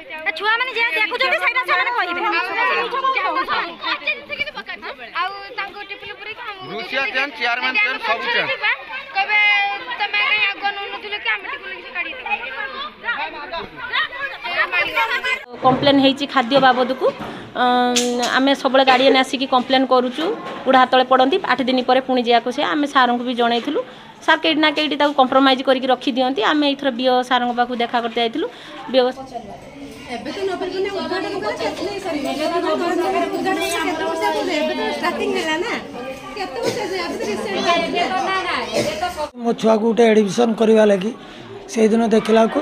छुआ माने जे देखुछथि सेटा छाने कहिबे आउ तांको टिपल पुरे का हम रुसिया चेन चेयरमैन चेन सब चेन कबे तमे कहीं आगो नथुले कि हम टिपल कि काढी कम्प्लेन होती खाद्य बाबद को आम सब गार्डियन आसिक कम्प्लेन करुचु बुढ़ा हाथ तले पड़ती 8 दिन पर पुणी जाको से आम सार को भी जनइलु सार कहीं ना कहीं कंप्रोमाइज करके रखी दिंती आम एथर बीओ सार पाक देखा करते जाइलु बीओ मो छुआ को गोटे एडमिशन करवा लगी से दिन देखला को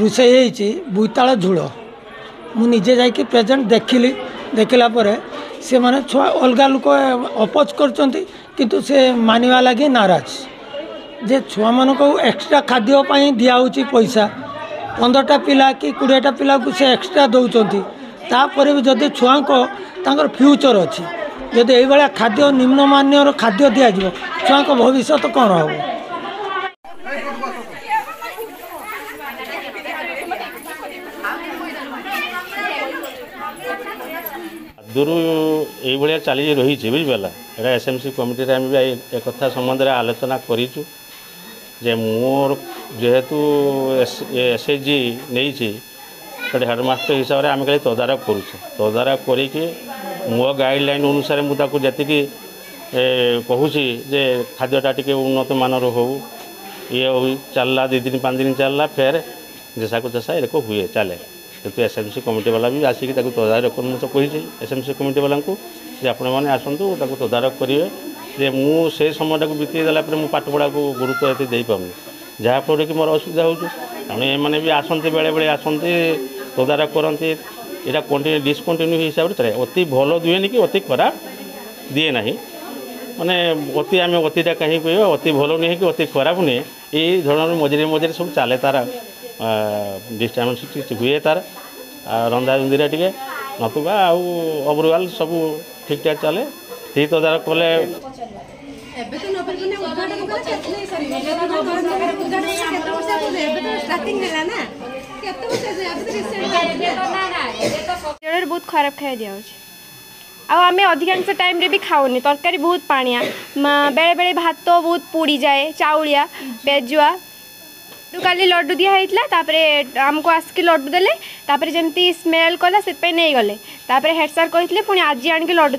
रोषे बोईताल झोल मुझे जाकि प्रेजेंट देखिली देखला से माने छुआ अलग लोक अपोज कर से मानवा लगे नाराज जे छुआ मान को एक्सट्रा खाद्यपाई दिखाई पैसा 15टा पिला कि 20टा पिला को से एक्सट्रा दौरान तापर भी जदि छुआ को फ्यूचर अच्छी जदि ये खाद्य निम्नमान्यर खाद्य दिज्व छुआ को भविष्य कौन हम दूर ये चली रही बुझीपारा यहाँ एसएमसी कमिटी आम भी एक कथा संबंध में आलोचना करूँ जे मोर जेहेतु एसएचजी नहीं हेडमास्टर हिसाब से आम खाली तदारख करुचे तदारख करके मो गाइडलाइन अनुसार मुझे जी कहूँ जे खाद्यटा टी उन्नत मानर हो ये हो चलला 2 दिन 5 दिन चलला फिर जैसा को जैसा ये हुए चले कितु एसएमसी कमिटी वाला भी आसिक तदारख कर तो कही एसएमसी कमिटी वाला को आपण मैंने आसतु तदारख करेंगे जे मुझे समय को बीती देला मुझे पाठपढ़ा को गुरुत्व ये दे पाऊँ जहाँफल कि मोर असुविधा हो तेणु ये भी आसती बेले बेले आसती तदारख करती यहाँ कंटिन्यू डिसकंटिन्यू हिसाब से चले अति भल दुएनि कि अति खराब दिए ना माने अति आम अतिटा कहीं कह अति भल नुहे कि अति खराब नुहे ये धरण मझे मझे सब चले तार डिस्टर्बेंस हुए तार रंधा रुंधीरा टे नतुबा ओवरऑल सब ठीक ठाक चले ठीक तदारख कले बहुत खराब खाई दि आम अधिकांश टाइम रे भी खाऊनी तरकारी बहुत पानिया बेले बेले भात बहुत पोड़ी जाए चाउलिया बेजुआ काली लड्डू दिखाई आमको आसिक लड्डू देले जमती स्मेल कला से नहीं गले हेड सार कहते पुणी आज आनिक लड्डू